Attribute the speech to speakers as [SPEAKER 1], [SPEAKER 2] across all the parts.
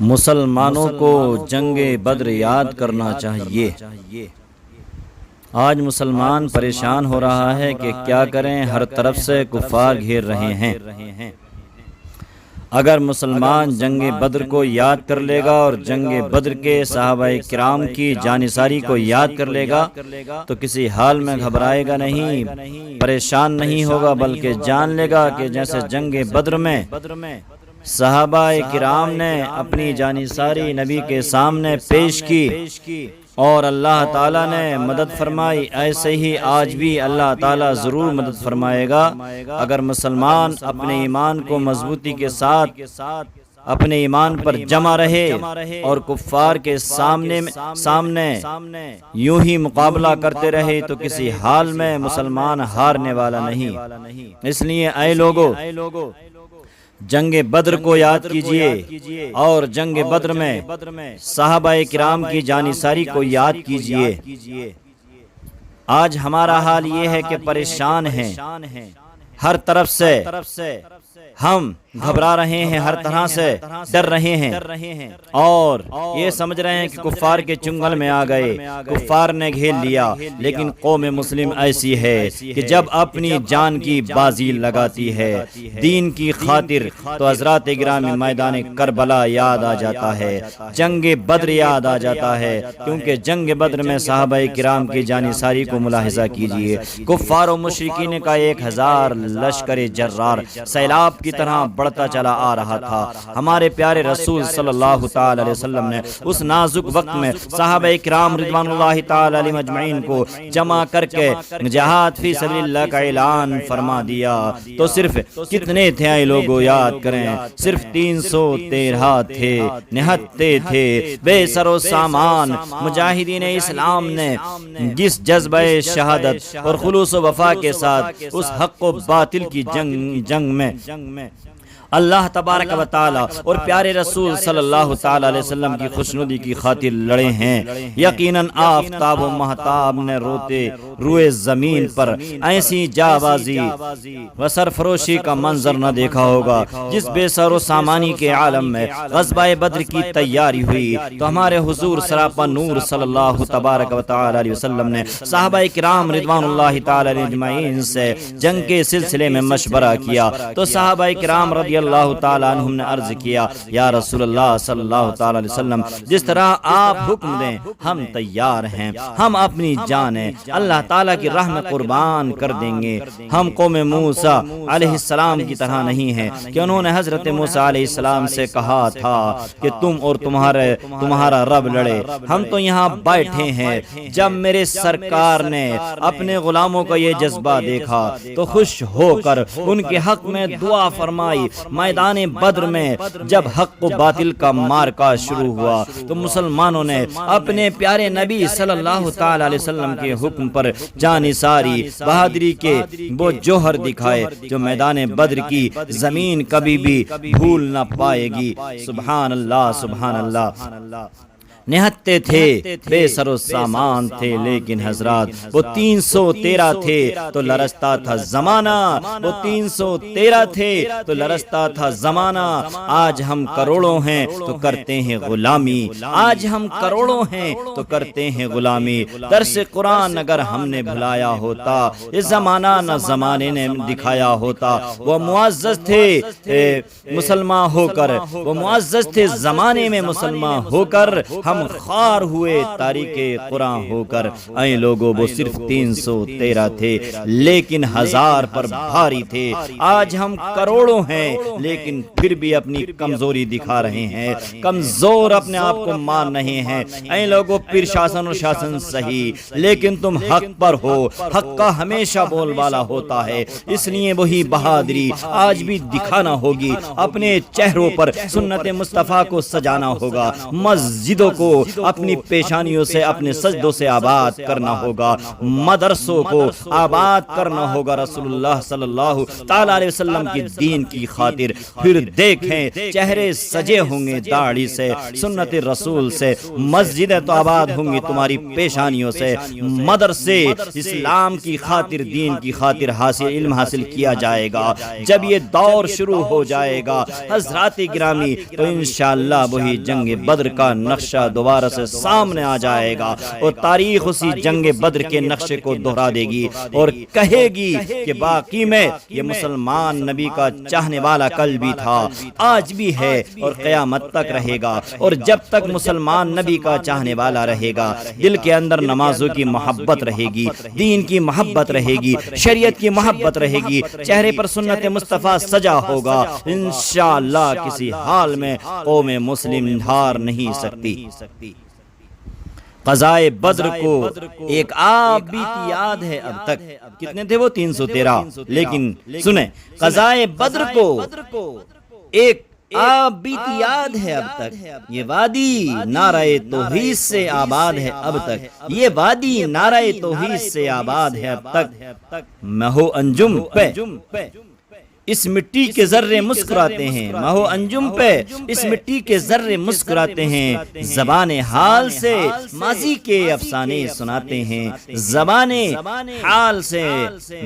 [SPEAKER 1] مسلمانوں کو جنگ بدر یاد کرنا چاہیے۔ آج مسلمان پریشان ہو رہا ہے کہ کیا کریں، ہر طرف سے کفار گھیر رہے ہیں۔ اگر مسلمان جنگ بدر کو یاد کر لے گا اور جنگ بدر کے صحابہ کرام کی جانثاری کو یاد کر لے گا تو کسی حال میں گھبرائے گا نہیں، پریشان نہیں ہوگا، بلکہ جان لے گا کہ جیسے جنگ بدر میں صحابہ کرام نے اپنی جانثاری نبی کے سامنے پیش کی اور اللہ تعالیٰ نے مدد فرمائی، ایسے ہی آج بھی اللہ تعالیٰ ضرور مدد فرمائے گا اگر مسلمان اپنے ایمان کو مضبوطی کے ساتھ اپنے ایمان پر جمع رہے اور کفار کے سامنے یوں ہی مقابلہ کرتے رہے تو کسی حال میں مسلمان ہارنے والا نہیں۔ اس لیے اے لوگو، جنگ بدر کو یاد کیجئے اور جنگ بدر میں صحابہ کرام کی جانثاری کو یاد کیجئے۔ آج ہمارا حال یہ ہے کہ پریشان ہیں، ہر طرف سے ہم گھبرا رہے ہیں، ہر طرح سے ڈر رہے ہیں اور یہ سمجھ رہے ہیں کہ کفار کے چنگل میں آ گئے، کفار نے گھیر لیا۔ لیکن قوم مسلم ایسی ہے کہ جب اپنی جان کی بازی لگاتی ہے دین کی خاطر تو حضرات گرامی میدان کربلا یاد آ جاتا ہے، جنگ بدر یاد آ جاتا ہے، کیونکہ جنگ بدر میں صحابہ کرام کی جانثاری کو ملاحظہ کیجئے۔ کفار و مشرکین کا 1000 لشکر جرار سیلاب کی طرح بڑھتا چلا آ رہا تھا۔ ہمارے پیارے رسول صلی اللہ تعالی علیہ وسلم نے اس نازک وقت میں صحابہ کرام رضوان اللہ تعالی علیہ مجمعین کو جمع کر کے جہاد فی سبیل اللہ کا اعلان فرما دیا تو صرف کتنے تھے اے لوگوں، یاد کریں، صرف 313 تھے، نہتے تھے، بے سر و سامان۔ مجاہدین اسلام نے جس جذبہ شہادت اور خلوص و وفا کے ساتھ اس حق و باطل کی جنگ میں اللہ تبارک و تعالی اور پیارے رسول صلی اللہ تعالی علیہ وسلم کی خوشنودی کی خاطر لڑے ہیں، یقیناً آفتاب و مہتاب نے روئے زمین پر ایسی جابازی و سرفروشی کا منظر نہ دیکھا ہوگا۔ جس بے سر و سامانی کے عالم میں غزوہ بدر کی تیاری ہوئی تو ہمارے حضور سراپا نور صلی اللہ تبارک و تعالی علیہ وسلم نے صحابہ کرام رضوان اللہ تعالی علیہ اجمعین سے جنگ کے سلسلے میں مشورہ کیا تو صحابہ کرام رضی اللہ تعالیٰ عنہم نے عرض کیا، یا رسول اللہ صلی اللہ تعالیٰ علیہ وسلم، جس طرح آپ حکم دیں ہم تیار ہیں، ہم اپنی جانیں اللہ تعالیٰ کی راہ میں قربان کر دیں گے۔ ہم قوم موسیٰ علیہ السلام کی طرح نہیں ہیں کہ انہوں نے حضرت موسیٰ علیہ السلام سے کہا تھا کہ تم اور تمہارا رب لڑے، ہم تو یہاں بیٹھے ہیں۔ جب میرے سرکار نے اپنے غلاموں کا یہ جذبہ دیکھا تو خوش ہو کر ان کے حق میں دعا فرمائی۔ میدان بدر میں جب حق و باطل کا معرکہ شروع ہوا تو مسلمانوں نے اپنے پیارے نبی صلی اللہ تعالی علیہ وسلم کے حکم پر جانثاری بہادری کے وہ جوہر دکھائے جو میدان بدر کی زمین کبھی بھی بھول نہ پائے گی۔ سبحان اللہ، سبحان اللہ۔ نہتے تھے، بے سر و سامان تھے، لیکن حضرات وہ 313 تھے تو لرزتا تھا زمانہ، وہ 313 تھے تو لرزتا تھا زمانہ۔ آج ہم کروڑوں ہیں تو کرتے ہیں غلامی، آج ہم کروڑوں ہیں تو کرتے ہیں غلامی۔ درس قرآن اگر ہم نے بھلایا ہوتا، یہ زمانہ نہ زمانے نے دکھایا ہوتا۔ وہ معزز تھے مسلمان ہو کر، وہ معزز تھے زمانے میں مسلمان ہو کر، ہم خار ہوئے تاریخ قرآن ہو کر۔ اے لوگوں، وہ صرف 313 تھے لیکن 1000 پر بھاری تھے۔ آج ہم کروڑوں ہیں لیکن پھر بھی اپنی کمزوری دکھا رہے ہیں، کمزور اپنے آپ کو مان رہے ہیں۔ اے لوگوں، پھر شاسن اور شاسن صحیح لیکن تم حق پر ہو، حق کا ہمیشہ بول والا ہوتا ہے، اس لیے وہی بہادری آج بھی دکھانا ہوگی۔ اپنے چہروں پر سنت مصطفیٰ کو سجانا ہوگا، مسجدوں کو کو اپنی پیشانیوں سے اپنے سجدوں سے آباد کرنا ہوگا، مدرسوں کو آباد کرنا ہوگا رسول اللہ صلی اللہ تعالی علیہ وسلم کی دین کی خاطر۔ پھر دیکھیں چہرے سجے ہوں گے داڑھی سے، سنت رسول سے، مسجدیں تو آباد ہوں گی تمہاری پیشانیوں سے، مدرسے اسلام کی خاطر دین کی خاطر علم حاصل کیا جائے گا۔ جب یہ دور شروع ہو جائے گا حضرات گرامی تو انشاءاللہ وہی جنگ بدر کا نقشہ دوبارہ سے سامنے آ جائے گا، اور تاریخ اسی جنگ بدر کے نقشے کو دہرا دے گی اور کہے گی کہ باقی میں یہ مسلمان نبی کا چاہنے والا کل بھی تھا، آج بھی ہے اور قیامت تک رہے گا۔ اور جب تک مسلمان نبی کا چاہنے والا رہے گا، دل کے اندر نمازوں کی محبت رہے گی، دین کی محبت رہے گی، شریعت کی محبت رہے گی، چہرے پر سنت مصطفیٰ سجا ہوگا، انشاءاللہ کسی حال میں قوم مسلم ہار نہیں سکتی۔ غزائے بدر کو ایک آب بیتی یاد ہے اب تک، کتنے تھے وہ 313، لیکن سنیں غزائے بدر کو ایک آب بیتی یاد ہے اب تک، یہ وادی نعرہ توحید سے آباد ہے اب تک، یہ وادی نعرہ توحید سے آباد ہے اب تک۔ مہو انجم پہ اس مٹی کے ذرے مسکراتے ہیں، مہو انجم پہ اس مٹی کے ذرے مسکراتے ہیں، زبان حال سے ماضی کے افسانے سناتے ہیں، زبان حال سے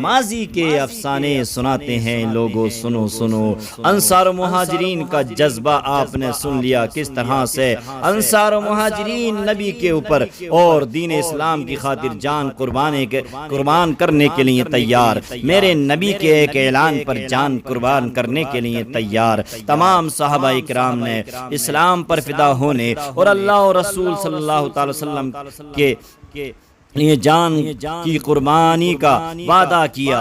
[SPEAKER 1] ماضی کے افسانے سناتے ہیں۔ لوگوں سنو سنو، انصار و مہاجرین کا جذبہ آپ نے سن لیا، کس طرح سے انصار و مہاجرین نبی کے اوپر اور دین اسلام کی خاطر جان قربان کرنے کے لیے تیار، میرے نبی کے ایک اعلان پر جان قربان کرنے کے لیے تیار۔ تمام صحابہ کرام نے اسلام پر فدا ہونے اور اللہ اور رسول صلی اللہ تعالی وسلم کے یہ جان کی قربانی کا وعدہ کیا،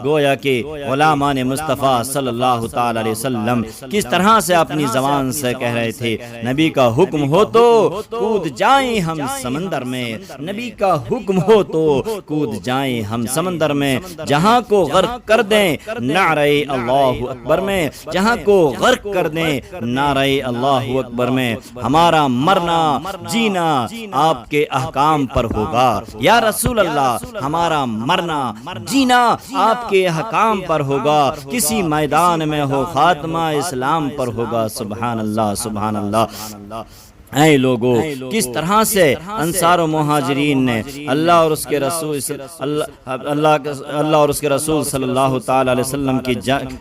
[SPEAKER 1] گویا کہ غلامان مصطفیٰ صلی اللہ تعالی علیہ وسلم کس طرح سے اپنی زبان سے کہہ رہے تھے، نبی کا حکم ہو تو کود جائیں ہم سمندر میں، نبی کا حکم ہو تو کود جائیں ہم سمندر میں، جہاں کو غرق کر دیں نعرہ اللہ اکبر میں، جہاں کو غرق کر دیں نعرہ اللہ اکبر میں، ہمارا مرنا جینا آپ کے احکام پر ہوگا یا رسول اللہ، ہمارا مرنا جینا آپ کے حکام پر ہوگا، کسی میدان میں ہو خاتمہ اسلام پر ہوگا۔ سبحان اللہ سبحان اللہ۔ اے لوگوں، کس طرح سے انصار و مہاجرین نے اللہ اور اس کے رسول صلی اللہ تعالی علیہ وسلم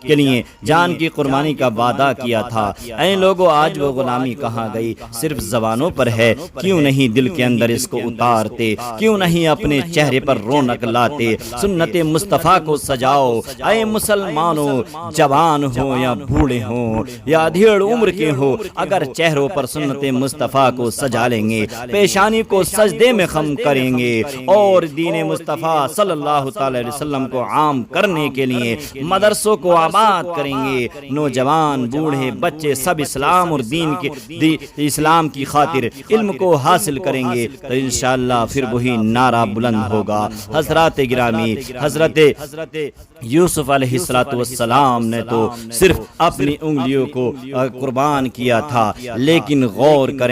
[SPEAKER 1] کے لیے جان کی قربانی کا وعدہ کیا تھا۔ اے لوگوں، آج وہ غلامی کہاں گئی؟ صرف زبانوں پر ہے، کیوں نہیں دل کے اندر اس کو اتارتے؟ کیوں نہیں اپنے چہرے پر رونق لاتے؟ سنت مصطفیٰ کو سجاؤ۔ اے مسلمانوں، جوان ہوں یا بوڑھے ہوں یا ادھیڑ عمر کے ہوں، اگر چہروں پر سنت مصطفیٰ کو سجا لیں گے، پیشانی کو سجدے میں خم کریں گے اور دین مصطفیٰ صلی اللہ تعالی علیہ وسلم کو عام کرنے کے لیے مدرسوں کو آباد کریں گے، نوجوان بوڑھے بچے سب اسلام اور اسلام کی خاطر علم کو حاصل کریں گے، تو انشاءاللہ پھر وہی نعرہ بلند ہوگا۔ حضرات گرامی، حضرت یوسف علیہ السلام نے تو صرف اپنی انگلیوں کو قربان کیا تھا، لیکن غور کریں،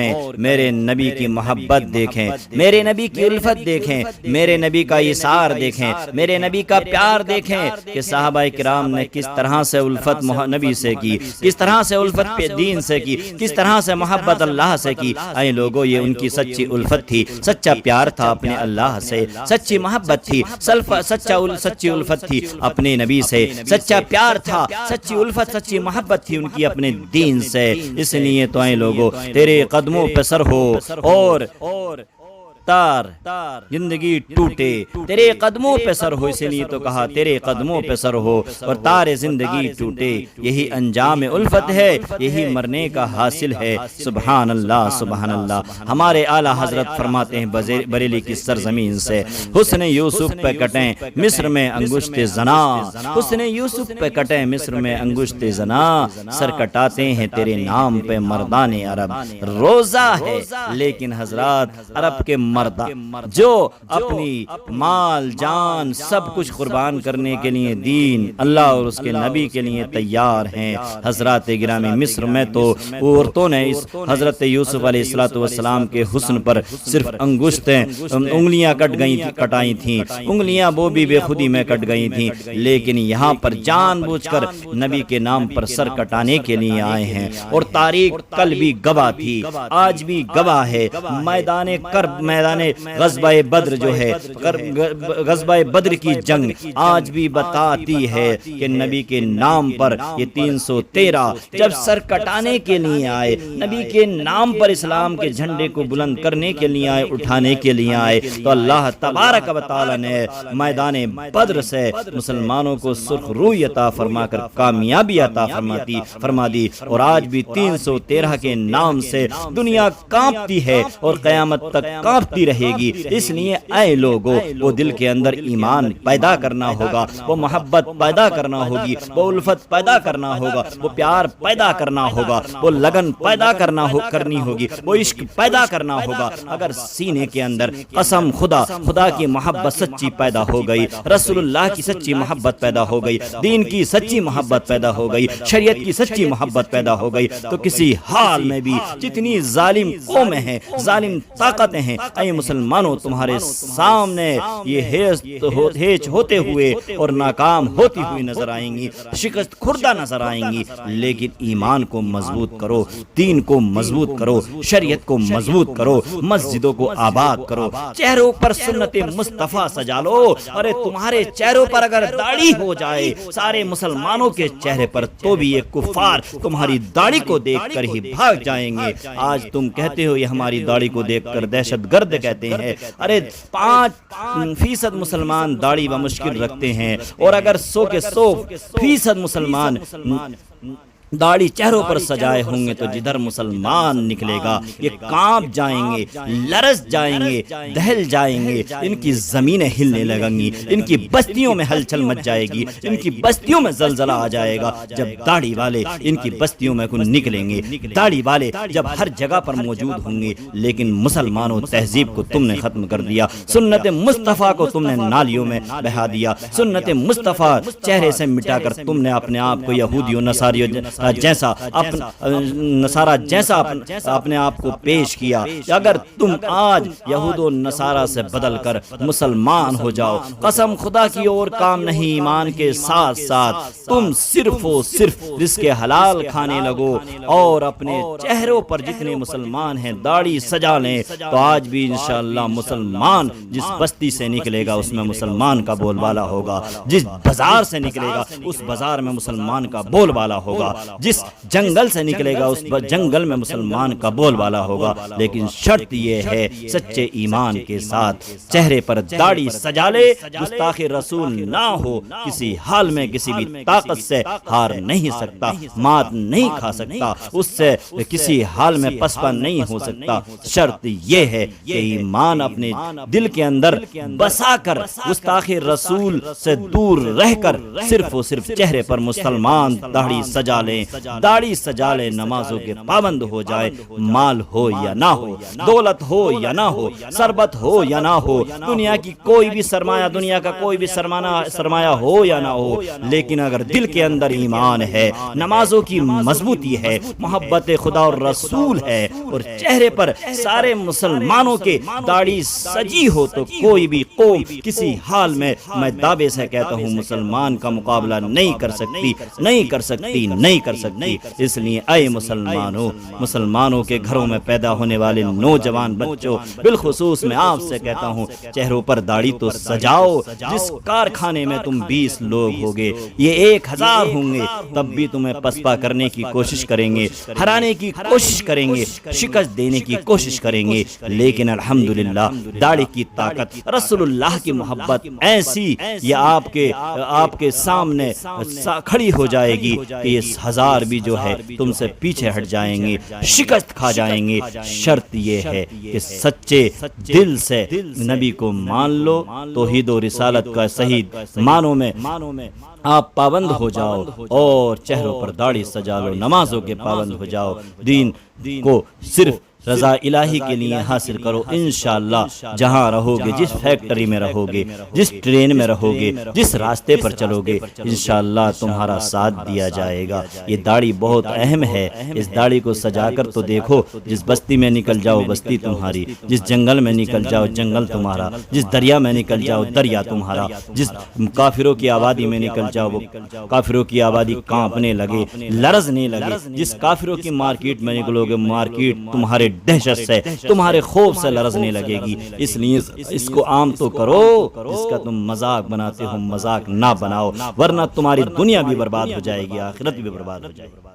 [SPEAKER 1] میرے نبی کی محبت دیکھیں، میرے نبی کی الفت دیکھیں، میرے نبی کا ایثار دیکھیں، میرے نبی کا پیار دیکھیں کہ صحابہ کرام نے کس طرح سے الفت نبی سے کی، کس طرح سے الفت دین سے کی، کس طرح سے محبت اللہ سے کی۔ اے لوگوں، یہ ان کی سچی الفت تھی، سچا پیار تھا اپنے اللہ سے، سچی محبت تھی، سچی الفت تھی اپنے نبی سے، سچا پیار تھا، سچی الفت سچی محبت تھی ان کی اپنے دین سے۔ اس لیے تو اے لوگوں، تیرے قدموں پہ سر ہو اور تار زندگی ٹوٹے، تیرے قدموں پہ سر ہو، اسی لیے تو کہا تیرے قدموں پہ سر ہو اور تار زندگی ٹوٹے، یہی انجام الفت ہے، یہی مرنے کا حاصل ہے۔ سبحان اللہ سبحان اللہ۔ ہمارے اعلیٰ حضرت فرماتے ہیں بریلی کی سرزمین سے، حسن یوسف پہ کٹیں مصر میں انگشت زنا، حسن یوسف پہ کٹیں مصر میں انگشت زنا، سر کٹاتے ہیں تیرے نام پہ مردان عرب۔ روزہ ہے لیکن حضرات عرب کے مرد جو اپنی مال جان سب کچھ قربان کرنے کے لیے دین اللہ اور اس کے نبی کے لیے تیار ہیں۔ حضرات گرامی، مصر میں تو عورتوں نے اس حضرت یوسف علیہ السلام کے حسن پر صرف انگشتیں انگلیاں کٹائی تھیں، انگلیاں وہ بھی بے خودی میں کٹ گئی تھیں، لیکن یہاں پر جان بوجھ کر نبی کے نام پر سر کٹانے کے لیے آئے ہیں۔ اور تاریخ کل بھی گواہ تھی، آج بھی گواہ ہے۔ میدان کرب، میدان غزوہ بدر جو ہے، غزوہ بدر کی جنگ آج بھی بتاتی ہے کہ نبی کے نام پر یہ 313 جب سر کٹانے کے لیے آئے، نبی کے نام پر اسلام کے جھنڈے کو بلند کرنے کے لیے آئے، اٹھانے کے لیے آئے، تو اللہ تبارک و تعالی نے میدان بدر سے مسلمانوں کو سرخ روئی عطا فرما کر کامیابی عطا فرما دی۔ اور آج بھی 313 کے نام سے دنیا کانپتی ہے اور قیامت تک کانپتی رہے گی۔ اس لیے اے لوگو، وہ دل کے اندر ایمان پیدا کرنا ہوگا، وہ محبت پیدا کرنا ہوگی، وہ الفت پیدا کرنا ہوگا، وہ پیار پیدا کرنا ہوگا، وہ لگن پیدا کرنی ہوگی، وہ عشق پیدا کرنا ہوگا۔ اگر سینے کے اندر قسم خدا کی محبت سچی پیدا ہو گئی، رسول اللہ کی سچی محبت پیدا ہو گئی، دین کی سچی محبت پیدا ہو گئی، شریعت کی سچی محبت پیدا ہو گئی، تو کسی حال میں بھی جتنی ظالم قومیں ہیں، ظالم طاقتیں ہیں، اے مسلمانوں، تمہارے سامنے یہ ہیچ ہوتے ہوئے اور ناکام ہوتی ہوئی نظر آئیں گی، شکست خوردہ نظر آئیں گی، لیکن ایمان کو مضبوط کرو، دین کو مضبوط کرو، شریعت کو مضبوط کرو، مسجدوں کو آباد کرو، چہروں پر سنت مصطفیٰ سجا لو۔ ارے تمہارے چہروں پر اگر داڑھی ہو جائے سارے مسلمانوں کے چہرے پر، تو بھی یہ کفار تمہاری داڑھی کو دیکھ کر ہی بھاگ جائیں گے۔ آج تم کہتے ہو یہ ہماری داڑھی کو دیکھ کر دہشت گرد کہتے ہیں، ارے 5% مسلمان داڑھی بمشکل رکھتے ہیں، اور اگر 100 کے 100% مسلمان داڑھی چہروں پر سجائے ہوں گے تو جدھر مسلمان نکلے گا یہ کانپ جائیں گے، لرز جائیں گے، دہل جائیں گے، ان کی زمینیں ہلنے لگیں گی، ان کی بستیوں میں ہلچل مچ جائے گی، ان کی بستیوں میں زلزلہ آ جائے گا جب داڑھی والے ان کی بستیوں میں نکلیں گے، داڑھی والے جب ہر جگہ پر موجود ہوں گے۔ لیکن مسلمانوں، تہذیب کو تم نے ختم کر دیا، سنت مصطفیٰ کو تم نے نالیوں میں بہا دیا، سنت مصطفیٰ چہرے سے مٹا کر تم نے اپنے آپ کو یہودیوں نصاریوں جیسا نصارہ جیسا اپنے آپ کو پیش کیا۔ اگر تم آج یہود و نصارہ سے بدل کر مسلمان ہو جاؤ، قسم خدا کی اور کام نہیں، ایمان کے ساتھ ساتھ تم صرف و صرف رزق حلال کھانے لگو اور اپنے چہروں پر جتنے مسلمان ہیں داڑھی سجا لیں، تو آج بھی انشاءاللہ مسلمان جس بستی سے نکلے گا اس میں مسلمان کا بول بالا ہوگا، جس بازار سے نکلے گا اس بازار میں مسلمان کا بول بالا ہوگا، جس جنگل سے نکلے گا اس جنگل میں مسلمان کا بول بالا ہوگا۔ لیکن شرط یہ ہے سچے ایمان کے ساتھ چہرے پر داڑھی سجا لے، گستاخ رسول نہ ہو، کسی حال میں کسی بھی طاقت سے ہار نہیں سکتا، مات نہیں کھا سکتا، اس سے کسی حال میں پسپا نہیں ہو سکتا۔ شرط یہ ہے کہ ایمان اپنے دل کے اندر بسا کر گستاخ رسول سے دور رہ کر صرف و صرف چہرے پر مسلمان داڑھی سجا لیں، داڑھی سجا لے، نمازوں کے پابند ہو جائے، مال ہو یا نہ ہو، دولت ہو یا نہ ہو، ثروت ہو یا نہ ہو، دنیا کی کوئی بھی سرمایہ، دنیا کا کوئی بھی سرمایہ ہو یا نہ ہو، لیکن اگر دل کے اندر ایمان ہے، نمازوں کی مضبوطی ہے، محبت خدا اور رسول ہے، اور چہرے پر سارے مسلمانوں کے داڑھی سجی ہو، تو کوئی بھی قوم کسی حال میں میں دعوے سے کہتا ہوں مسلمان کا مقابلہ نہیں کر سکتی، نہیں کر سکتی، نہیں کر سکتی۔ اس لیے اے مسلمانوں کے گھروں میں پیدا ہونے والے نوجوان بچوں، بالخصوص میں آپ سے کہتا ہوں چہروں پر داڑھی تو سجاؤ۔ جس کارخانے میں تم 20 لوگ ہوگے، یہ 1000 ہوں گے، تب بھی تمہیں پسپا کرنے کی کوشش کریں گے، ہرانے کی کوشش کریں گے، شکست دینے کی کوشش کریں گے، لیکن الحمدللہ داڑھی کی طاقت، رسول اللہ کی محبت ایسی یہ آپ کے سامنے کھڑی ہو جائے گی کہ یہ 1000 بھی جو ہے تم سے پیچھے ہٹ جائیں گے، شکست کھا جائیں گے۔ شرط یہ ہے کہ سچے دل سے نبی کو مان لو، توحید و رسالت کا صحیح معنوں میں آپ پابند ہو جاؤ، اور چہروں پر داڑھی سجا لو، نمازوں کے پابند ہو جاؤ، دین کو صرف رضا الہی کے لیے حاصل کرو انشاءاللہ۔ جہاں رہو گے، جس فیکٹری میں رہو گے، جس ٹرین میں رہو گے، جس راستے پر چلو گے، انشاءاللہ تمہارا ساتھ دیا جائے گا۔ یہ داڑھی بہت اہم ہے، اس داڑھی کو سجا کر تو دیکھو، جس بستی میں نکل جاؤ بستی تمہاری، جس جنگل میں نکل جاؤ جنگل تمہارا، جس دریا میں نکل جاؤ دریا تمہارا، جس کافروں کی آبادی میں نکل جاؤ وہ کافروں کی آبادی کانپنے لگے، لرزنے لگے، جس کافروں کی مارکیٹ میں نکلو گے مارکیٹ تمہارے دہشت سے، تمہارے خوف سے لرزنے لگے گی۔ اس لیے اس کو عام تو کرو، جس کا تم مذاق بناتے ہو مذاق نہ بناؤ، ورنہ تمہاری دنیا بھی برباد ہو جائے گی، آخرت بھی برباد ہو جائے گی۔